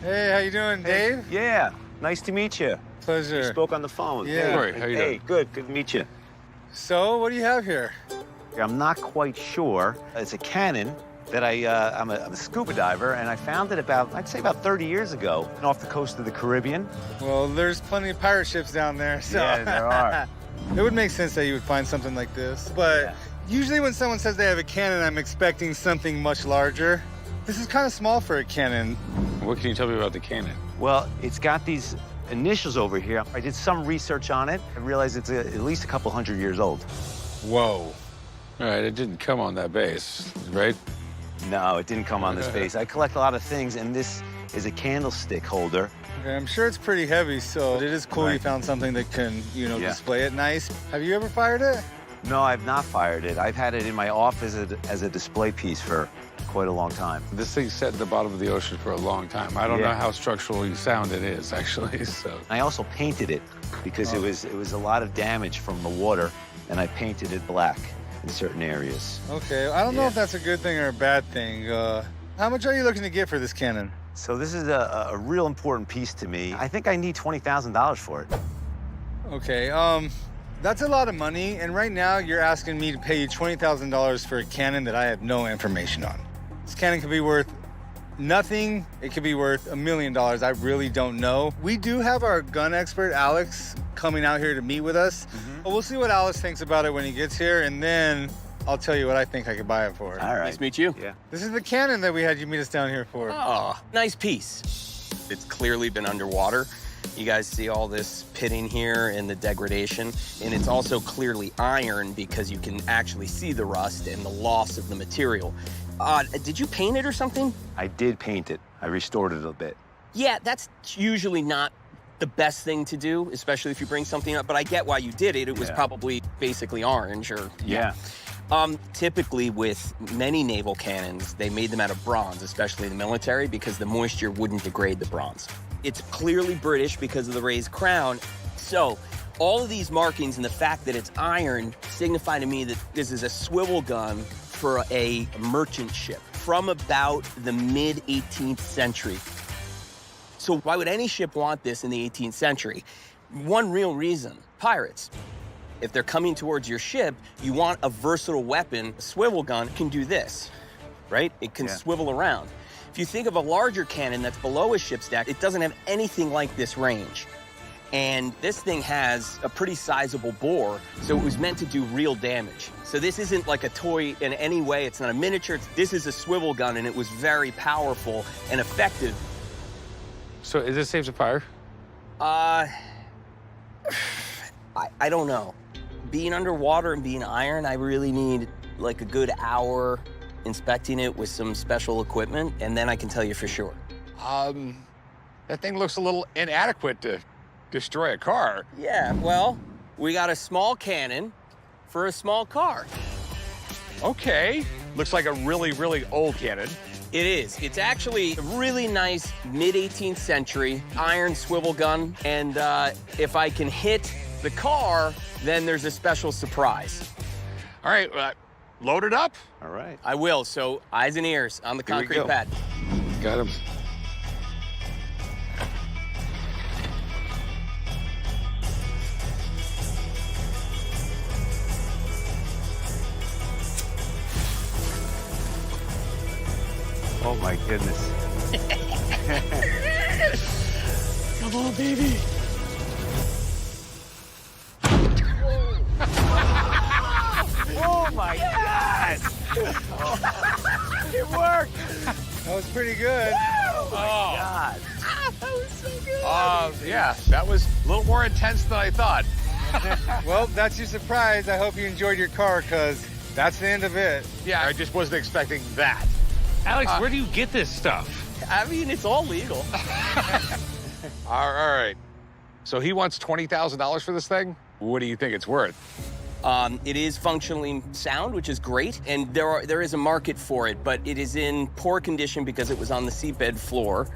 Hey, how you doing, Dave? Yeah, nice to meet you. Pleasure. We spoke on the phone. Yeah. Corey, how you Hey, doing? good to meet you. So, what do you have here? I'm not quite sure. It's a cannon that I'm a scuba diver, and I found it I'd say about 30 years ago off the coast of the Caribbean. Well, there's plenty of pirate ships down there, so. Yeah, there are. It would make sense that you would find something like this, but Yeah. usually when someone says they have a cannon, I'm expecting something much larger. This is kind of small for a cannon. What can you tell me about the cannon? Well, it's got these initials over here. I did some research on it. I realized it's at least a couple hundred years old. Whoa. All right, it didn't come on that base, right? No, it didn't come on this base. I collect a lot of things, and this is a candlestick holder. Okay, I'm sure it's pretty heavy, so it is cool you Right. found something that can, Yeah. display it nice. Have you ever fired it? No, I've not fired it. I've had it in my office as a display piece for quite a long time. This thing's set at the bottom of the ocean for a long time. I don't Yeah. know how structurally sound it is, actually, so. I also painted it because it was a lot of damage from the water, and I painted it black in certain areas. Okay, I don't know Yeah. if that's a good thing or a bad thing. How much are you looking to get for this cannon? So this is a real important piece to me. I think I need $20,000 for it. Okay, that's a lot of money, and right now you're asking me to pay you $20,000 for a cannon that I have no information on. This cannon could be worth nothing. It could be worth $1 million. I really don't know. We do have our gun expert, Alex, coming out here to meet with us. But we'll see what Alex thinks about it when he gets here, and then I'll tell you what I think I could buy it for. All right. Nice to meet you. Yeah. This is the cannon that we had you meet us down here for. Oh, nice piece. It's clearly been underwater. You guys see all this pitting here and the degradation, and it's also clearly iron because you can actually see the rust and the loss of the material. Did you paint it or something? I did paint it. I restored it a bit. Yeah, that's usually not the best thing to do, especially if you bring something up, but I get why you did it. It was Yeah. probably basically orange or... Yeah. Typically with many naval cannons, they made them out of bronze, especially in the military, because the moisture wouldn't degrade the bronze. It's clearly British because of the raised crown. So all of these markings and the fact that it's iron signify to me that this is a swivel gun for a merchant ship from about the mid-18th century. So why would any ship want this in the 18th century? One real reason, pirates. If they're coming towards your ship, you want a versatile weapon. A swivel gun can do this, right? It can Yeah. swivel around. If you think of a larger cannon that's below a ship's deck, it doesn't have anything like this range. And this thing has a pretty sizable bore, so it was meant to do real damage. So this isn't like a toy in any way. It's not a miniature. This is a swivel gun, and it was very powerful and effective. So is it safe to fire? I don't know. Being underwater and being iron, I really need like a good hour inspecting it with some special equipment, and then I can tell you for sure. That thing looks a little inadequate to destroy a car. Yeah, well, we got a small cannon for a small car. Okay. Looks like a really, really old cannon. It is. It's actually a really nice mid-18th century iron swivel gun, and if I can hit the car, then there's a special surprise. All right, load it up. All right. I will, so eyes and ears on the Here we concrete go. pad. Got him. Oh my goodness. Come on, baby. Oh my God! It worked! That was pretty good. Oh, God. yeah, that was a little more intense than I thought. Well, that's your surprise. I hope you enjoyed your car, because that's the end of it. Yeah, I just wasn't expecting that. Alex, where do you get this stuff? I mean, it's all legal. All right. So he wants $20,000 for this thing? What do you think it's worth? It is functionally sound, which is great, and there is a market for it, but it is in poor condition because it was on the seabed floor,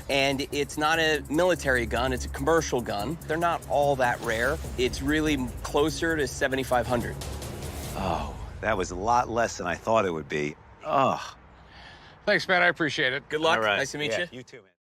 and it's not a military gun, it's a commercial gun. They're not all that rare. It's really closer to 7,500. Oh, that was a lot less than I thought it would be. Oh. Thanks, man. I appreciate it. Good luck. All right. Nice to meet Yeah, you. You too, man.